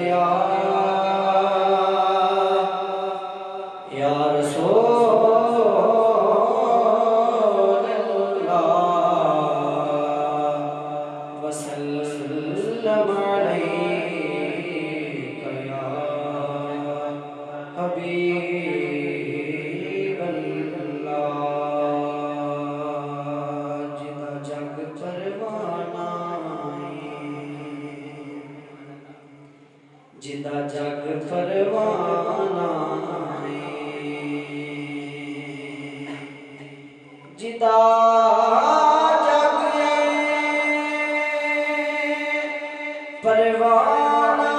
या रसूल अल्लाह वसल्लम अलैका या हबीब अल्लाह। जिदा जग परवाना जिदा जग परवाना जिदा जग परवाना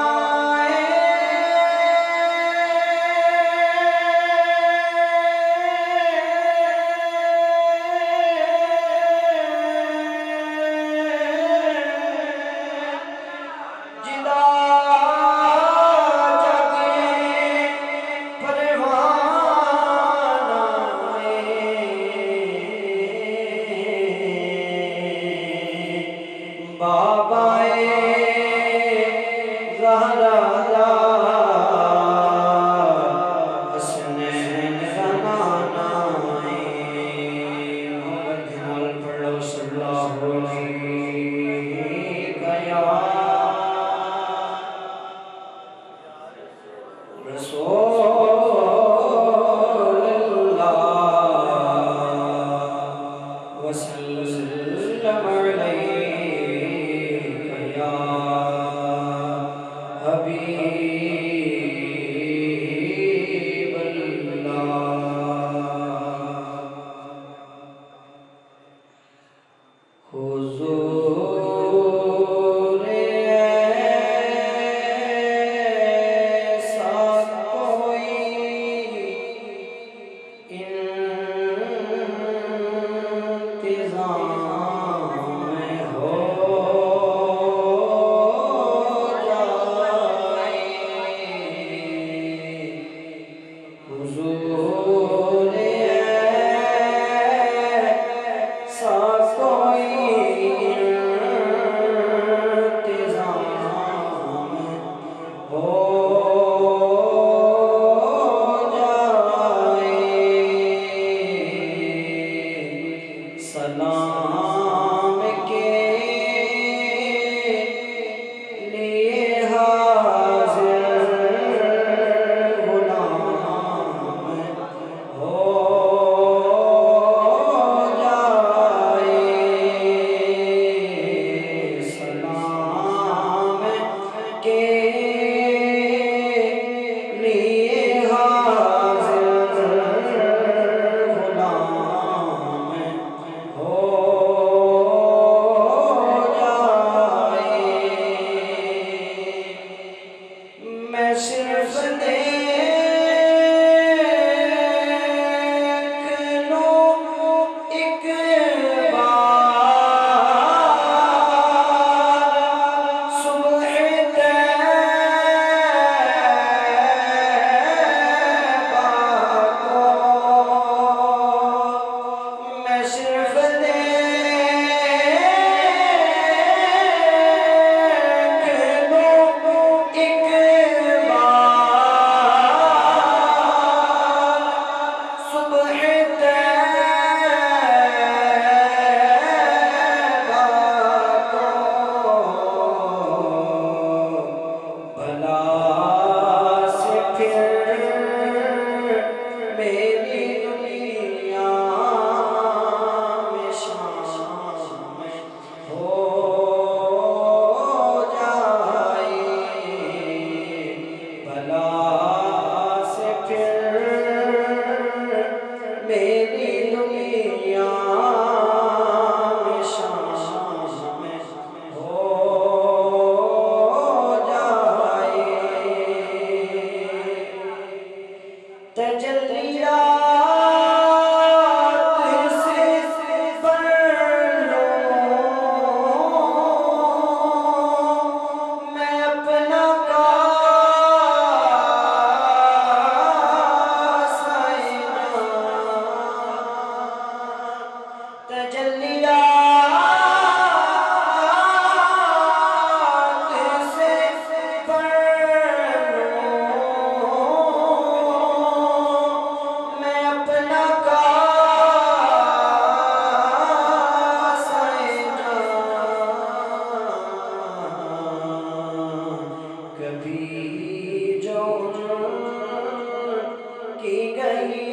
की गली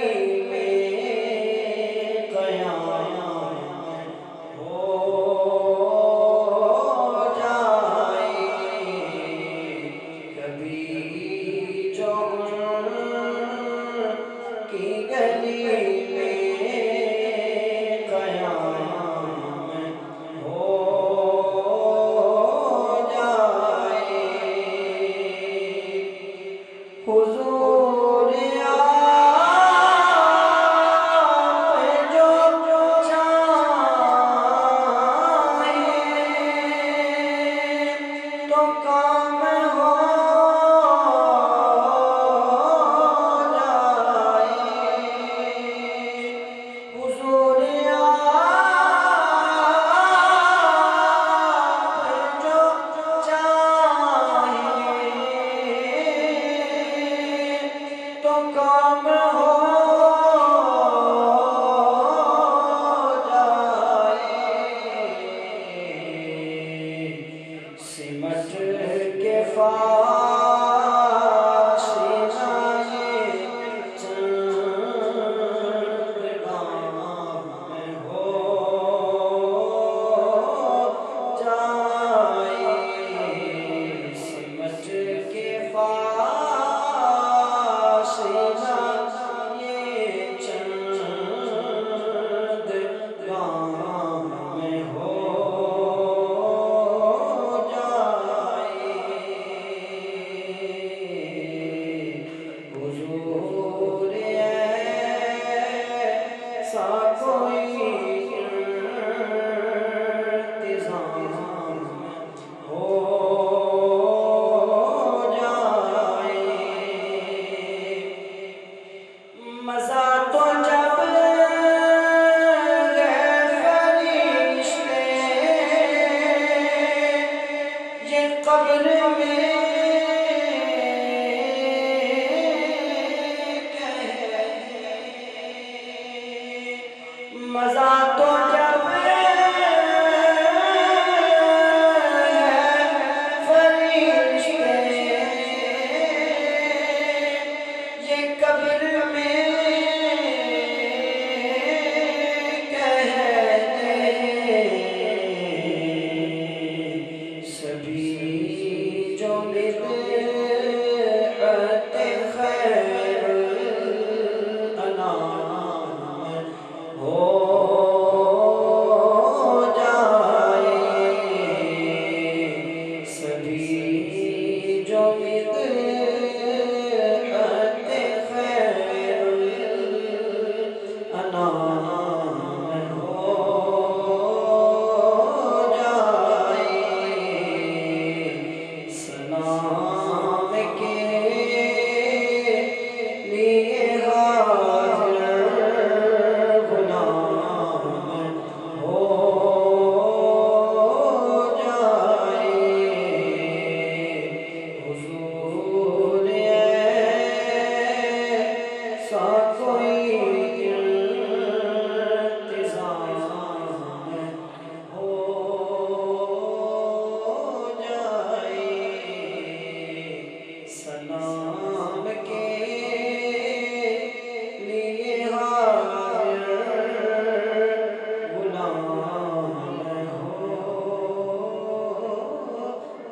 में क़यामत हो जाए। कभी जो की गली में क़यामत हो जाए। हुजूर आप जो चाहें तो काम हो जाए। हुजूर आप जो चाहें तो काम हो जाए। सिमट के फासिनाए चंद्रगाह में हो जाए। सिमट के फासिनाए चंद्रगाह में हो जाए। हुजूर ऐसा कोई इंतज़ाम हो जाए। मज़ा तो जब फरिश्ते ये कब्र में मज़ा तो जब फरिश्ते ये कब्र में कहते सभी जो बिदअत खैरुल अनाम हो जाए। सभी जो बिदअत खैरुल अनाम हो जाए। सलाम के लिए हाज़िर गुलाम हो जाए। हुजूर ऐसा कोई इंतज़ाम हो जाए। सलाम के लिए हाज़िर गुलाम हो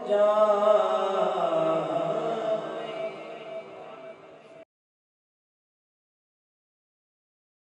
जाए।